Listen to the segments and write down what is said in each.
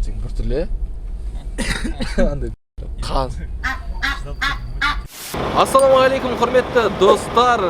тең бір түрлі. Андай қаз. Ассалаумағалейкум құрметті достар.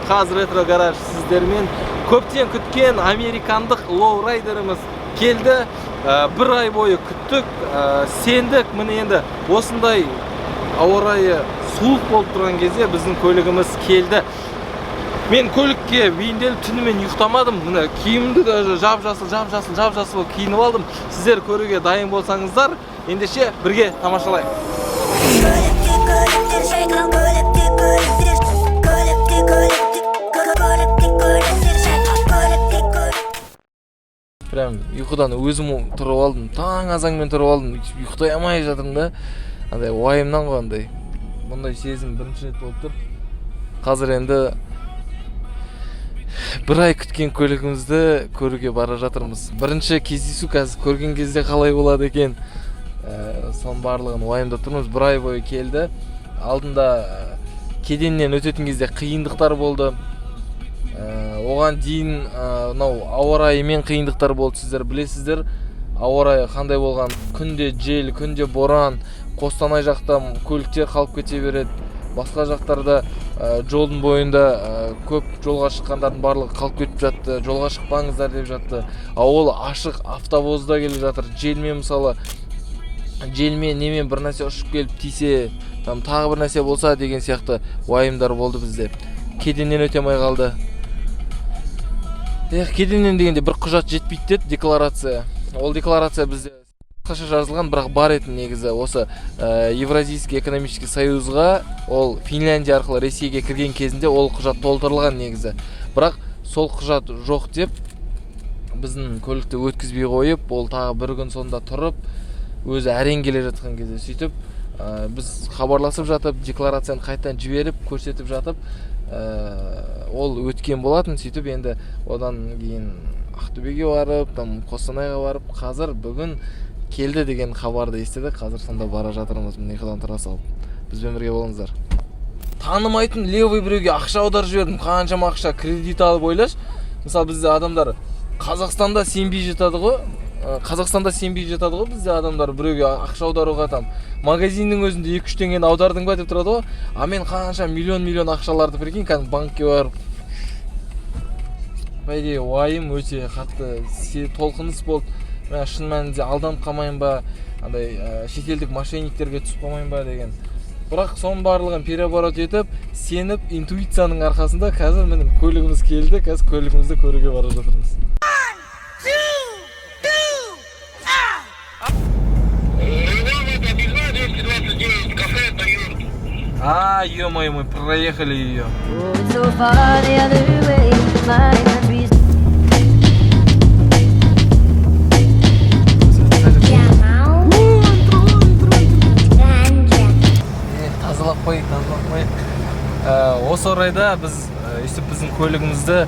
Қазір ретро гараж сіздермен көптен күткен американдық лоурайдеріміз келді. Бір ай бойы күттік, сендік. Міне енді осындай ауа райы суық болып тұрған кезде біздің көлігіміз келді. Мен көлікке бейімделіп түнімен ұйықтамадым. Міне киімімді де жап-жасыл киініп алдым. Сіздер көруге дайын болсаңыздар, ендеше бірге тамашалайық. Прям ұйқыдан өзім тұрып алдым. Таң азанмен тұрып алдым. Ұйықтай алмай жатырмын да. Андай уайымнан ғой андай. Бұндай сезім бірінші рет болып тұр. Қазір енді бір ай күткен көлігімізді көруге бара жатырмыз. Бірінші кездесу қазір көрген кезде қалай болады екен. Соның барлығын уайымдап тұрмыз. Бір ай бойы келді. Алдында кеденнен өтетін кезде қиындықтар болды. Оған дейін ауа райымен қиындықтар болды. Сіздер білесіздер, ауа райы қандай болған. Күнде жел, күнде боран. Қостанай жақта көліктер қалып кете береді. Басқа жақтарда жолдың бойында көп жолға шыққандардың барлығы қалып кетіп жатты. Жолға шықпаңыздар деп жатты. Ол ашық автобозда келе жатыр. Желмен мысалы, желмен немен бір нәрсе ұшып келіп тисе, тағы бір нәрсе болса деген сияқты уайымдар болды бізде. Кеденнен өте алмай қалды. Кеденнен дегенде бір құжат жетпейді деді, декларация. Ол декларация бізде қаша жазылған, бірақ бар етін негізі. Осы Евразийский экономический союзға, ол Финляндия арқылы Ресейге кірген кезінде ол құжат толтырылған негізі. Бірақ сол құжат жоқ деп біздің көлікті өткізбей қойып, ол тағы бір күн сонда тұрып, өзі әрең келе жатқан кезде сөйтіп, біз хабарласып жатып, декларацияны қайтадан жіберіп, көрсетіп жатып, ол өткен болатын. Сөйтіп енді одан кейін Ақтөбеге барып, Қостанайға барып, қазір бүгін келді деген хабарды естідік. Қазір сонда бара жатырмыз. Міне ұйқыдан тұра салып. Бізбен бірге болыңыздар. Танымайтын левый біреуге ақша аударып жібердім. Қаншама ақша кредит алып ойлаш. Мысалы бізде адамдар Қазақстанда сенбей жатады ғой. Бізде адамдар біреуге ақша аударуға магазиннің өзінде 2-3 теңгені аудардың ба деп тұрады ғой. А мен қанша миллион ақшаларды прикинь, кәдімгі банкке барып. Бәйде уайым өте қатты толқыныс болды. Мен шын мәнінде алданып қалмайын ба, андай шетелдік мошенниктерге түсіп қалмайын ба деген. Бірақ соның барлығын переоборот етіп, сеніп, интуицияның арқасында қазір менің көлігіміз келді. Қазір көлігімізді көруге бара жатырмыз. Ё-моё, мы проехали ее. Тазалап қой. Осы орайда біз біздің көлігімізді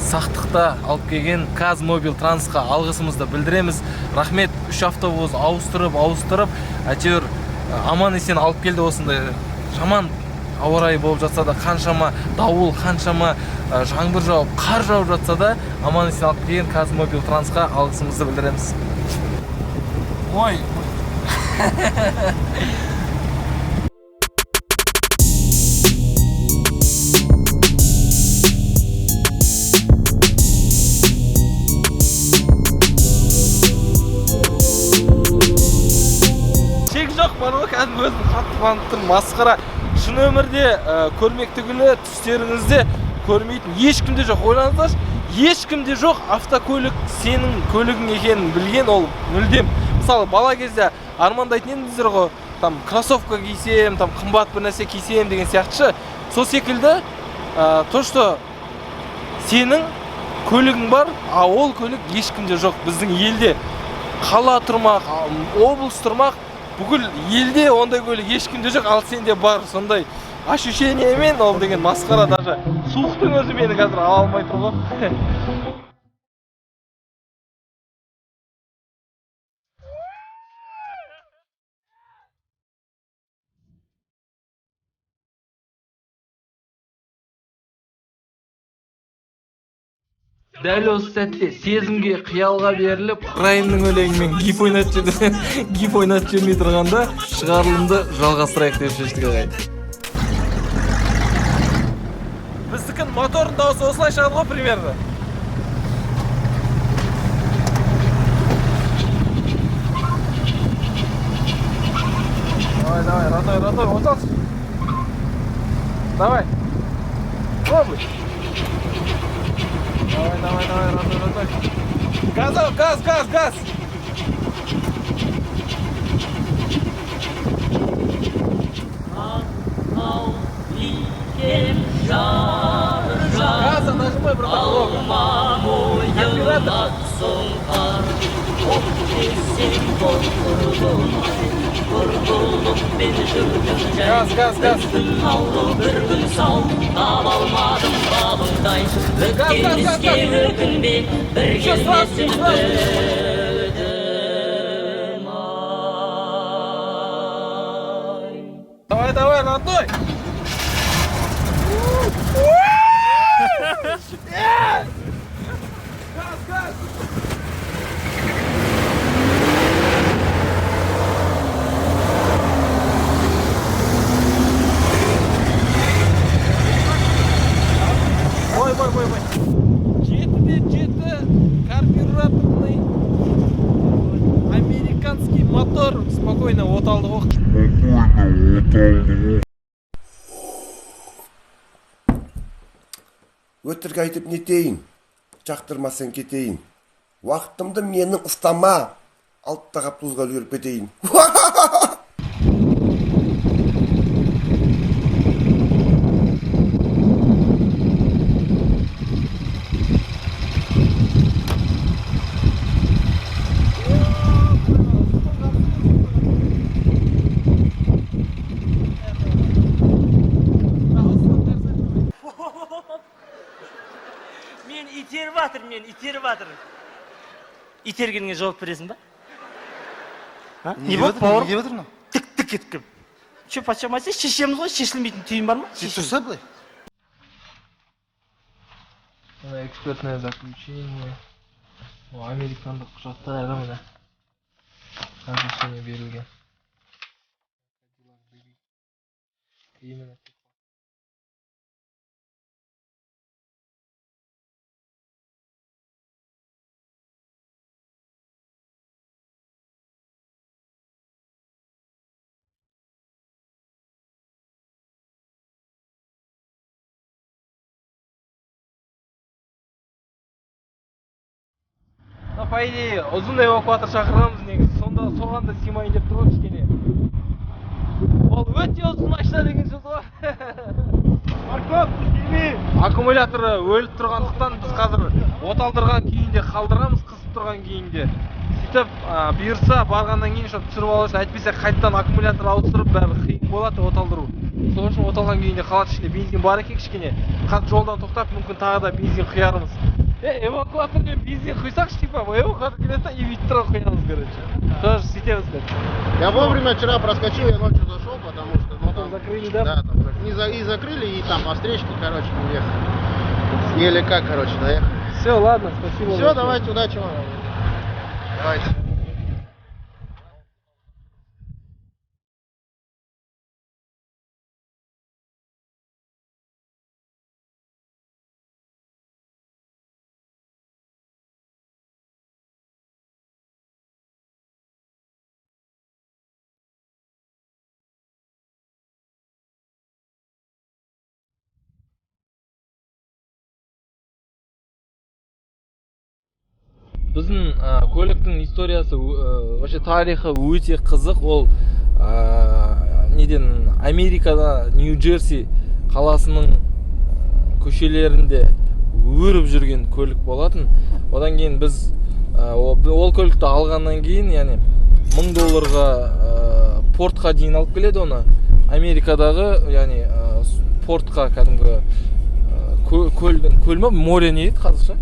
сақтықта алып келген Казмобил Трансқа алғысымызды білдіреміз. Рахмет, 3 автобус ауыстырып, әйтеуір аман есен алып келді. Осындай жаман ауа райы болып жатса да, қаншама дауыл, қаншама жаңбыр жауып, қар жауып жатса да, аман есен алып келген Казмобил Трансқа алғысымызды білдіреміз. Ой. Кәдімгі өзім қатты қуанып тұрмын, масқара. Шын өмірде көрмек түгілі түстеріңізде көрмейтін ешкімде жоқ. Ойлаңыздаршы, ешкімде жоқ автокөлік сенің көлігің екенін білген, ол мүлдем. Мысалы, бала кезде армандайтын едіңіздер ғой, кроссовка кисем, қымбат бір нәрсе кисем деген сияқты. Сол секілді, то, что сенің көлігің бар, а ол көлік ешкімде жоқ. Біздің елде қала тұрмақ, облыс тұрмақ, бүкіл елде ондай көлік ешкімде жоқ, ал сенде бар. Сондай ощущениемен ол деген масқара. Даже суықтың өзі мені қазір ала алмай тұр ғой. дәл осы сәтте сезімге қиялға беріліп райымның өлеңімен гиф ойнатып жүрмей тұрғанда шығарылымды жалғастырайық деп шештік ағай. Біздікін моторын дауысы осылай шығады ғой примерно. Давай, родной, вот. Давай. Пробуй. Давай, родной. Газ. Газа нажимай, братан, много. Оператор. Gaz. Давай, родной. Газ. Ой. Жеті карбюраторный американский мотор спокойно оталды ғой. Өтірік айтып нетейін, жақтырмасаң кетейін. Уақытымды менің ұстама, алтта қаптузға жүріп кетейін. Мен итеріп жатыр. Итергеніңе жауап бересің ба? Не болды, бауырым? Не деп отырмын? Тік еткім. Че, патшамайсың, шешеміз ғой, шешілмейтін түйін бар ма? Тұрса былай. Экспертное заключение. Американдық құжаттар мына. Разрешение берілген. По идее, ұзын эвакуатор шақырғанбыз негізі, сонда соған да сыймайын деп тұр ғой кішкене. Ол өте ұзын машина деген сөз ғой. Аккумуляторы өліп тұрғандықтан біз қазір оталдырған күйінде қалдырамыз, қысып тұрған күйінде. Сөйтіп бұйырса барғаннан кейін шоп түсіріп алып, әйтпесе қайттан аккумулятор ауыстырып бәрі қиын болады оталдыру. Сол үшін оталған күйінде қалады, ішінде бензин бар екен кішкене. Қазір жолдан тоқтап мүмкін тағы да бензин құярмыз. Эвакуатормен бензин құйсақшы, типа, эвакуатор келеді и витран құямыз, короче. Тоже сетеміз, короче. Я вовремя вчера проскочил, я ночью зашел, потому что... Потом закрыли, да? Да, там и закрыли, и там по встречке, короче, уехали. Еле как, короче, доехали. Все, ладно, спасибо. Все, давайте, удачи вам. Давайте. Біздің көліктің историясы, вообще тарихы өте қызық. Ол неден Америкада Нью-Джерси қаласының көшелерінде өріп жүрген көлік болатын. Одан кейін біз ол көлікті алғаннан кейін, яғни $1000 портқа дейін алып келеді оны. Америкадағы, яғни портқа, кәдімгі көл ме, море не дейді қазақша?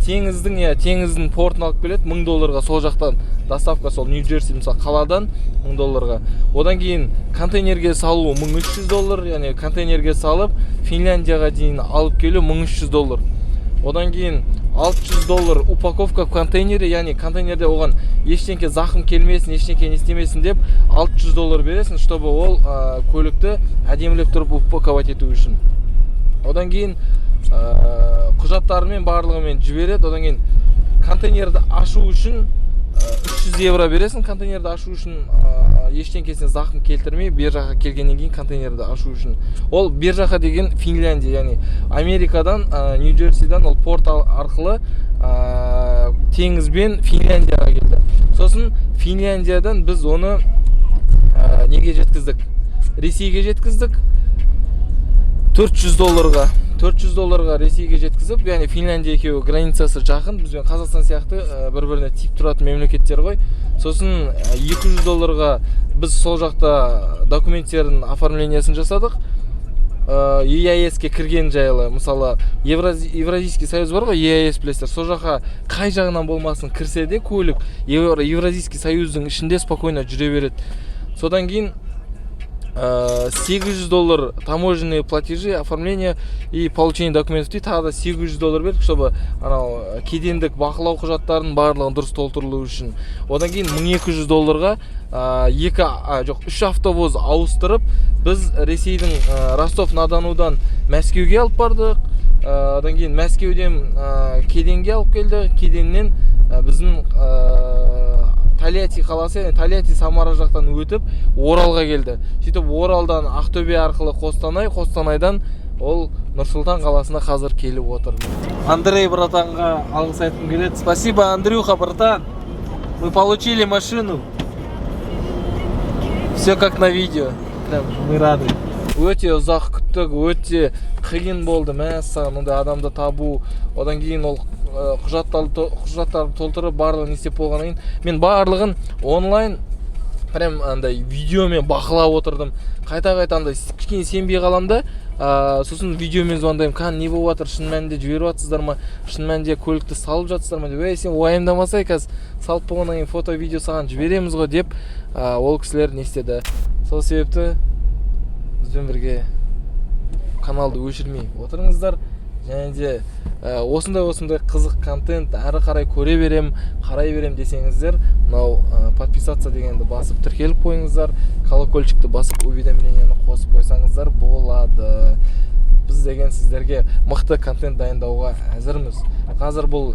Теңіздің портын алып келеді $1000 сол жақтан доставка, сол Нью-Джерси мысалы қаладан $1000. Одан кейін контейнерге салу $1300, яғни контейнерге салып Финляндияға дейін алып келу $1300. Одан кейін $600 упаковка в контейнере, яғни контейнерде оған ештеңке зақым келмесін, ештеңке не істемесін деп $600 бересің, чтобы ол көлікті әдемілеп тұрып упаковать ету үшін. Одан кейін құжаттарымен барлығымен жібереді. Одан кейін контейнерді ашу үшін €300 бересің. Контейнерді ашу үшін ештеңкесіне зақым келтірмей, бер жаққа келгеннен кейін контейнерді ашу үшін. Ол бер жаққа деген Финляндия, яғни Америкадан, Нью-Джерсидан ол порт арқылы теңізбен Финляндияға келді. Сосын Финляндиядан біз оны неге жеткіздік? Ресейге жеткіздік. $400-ға. $400-ға Ресейге жеткізіп, яғни Финляндия екеуі границасы жақын, бізбен Қазақстан сияқты бір-біріне тиіп тұратын мемлекеттер ғой. Сосын $200-ға біз сол жақта документтердің оформлениясын жасадық. EIS-ке кірген жайлы, мысалы Евразийский союз бар ғой, EIS білесіздер, сол жаққа қай жағынан болмасын кірсе де көлік Евразийский союздың ішінде спокойно жүре береді. Содан кейін $800 таможенные платежи, оформление и получение документов дейді, тағы да $800 бердік, чтобы анау кедендік бақылау құжаттарын барлығын дұрыс толтырылу үшін. Одан кейін $1200-ға 3 автобус ауыстырып, біз Ресейдің Ростов-на-Доныдан Мәскеуге алып бардық. Одан кейін Мәскеуден кеденге алып келді, кеденнен біздің Тольятти қаласы, Тольятти Самара жақтан өтіп Оралға келді. Сөйтіп Оралдан Ақтөбе арқылы Қостанай, Қостанайдан ол Нұр-Сұлтан қаласына қазір келіп отыр. Андрей братанға алғыс айтқым келеді. Спасибо, Андрюха, братан. Мы получили машину. Все как на видео. Прям мы рады. Өте ұзақ күттік, өте қиын болды. Мәссаған, ондай адамды табу. Одан кейін ол құжаттарды толтырып барлығын істеп болғаннан кейін мен барлығын онлайн прям андай видеомен бақылап отырдым. Қайта-қайта андай кішкене сенбей қаламда, сосын видеомен звондаймын. Қан не болып жатыр? Шын мәнінде жіберіп жатсыздар ма? Шын мәнінде көлікті салып жатсыздар ма деп. Сен уайымдамасай, қазір салып болғаннан кейін фото видео саған жібереміз ғой деп ол кісілер не істеді. Сол себепті бізбен бірге каналды өшірмей отырыңыздар. Және де осындай қызық контент әрі қарай көре берем, қарай берем десеңіздер, мынау подписаться дегенді басып тіркеліп қойыңыздар, колокольчикті басып уведомленияны қосып қойсаңыздар болады. Біз деген сіздерге мықты контент дайындауға әзірміз. Қазір бұл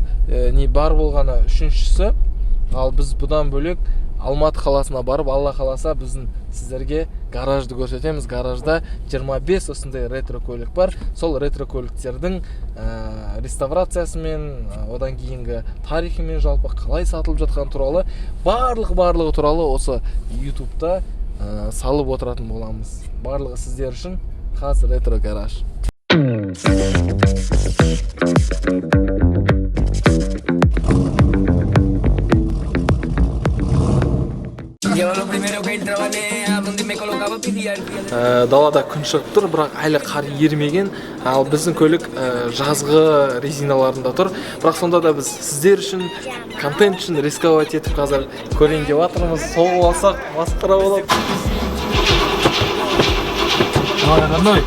не бар болғаны 3-шісі, ал біз бұдан бөлек Алматы қаласына барып, Алла қаласа біздің сіздерге гаражды көрсетеміз. Гаражда 25 осындай ретро көлік бар. Сол ретро көліктердің реставрациясымен, одан кейінгі тарихымен, жалпы қалай сатылып жатқан туралы, барлығы туралы осы YouTube'да салып отыратын боламыз. Барлығы сіздер үшін қазір ретро гараж. Далада күн шығып тұр, бірақ әлі қар ерімеген. Ал біздің көлік жазғы резиналарында тұр. Бірақ сонда да біз сіздер үшін, контент үшін рисковать етіп қазір көрейін деп жатырмыз. Соғып алсақ, масқара болып. Родной.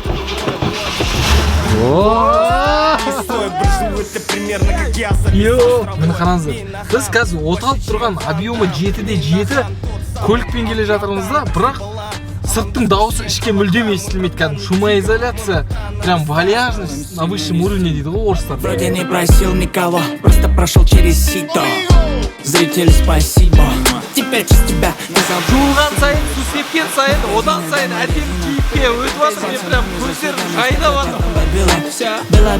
Міне қараңыздар. Біз қазір оталып тұрған объемы 7-де 7 көлікпен келе жатырмыз да, бірақ сырттың дауысы ішке мүлдем естілмейді. Кәдімгі шумоизоляция, прям вальяжность на высшем уровне дейді ғой орыстар. Вроде не просил никого, просто прошел через сито. Зрители, спасибо. Теперь через тебя не забуду. Жуылған сайын, су сепкен сайын, одан сайын әдемі кейіпке өтіп жатыр. Мен прям көздерім жайнап жатыр. Было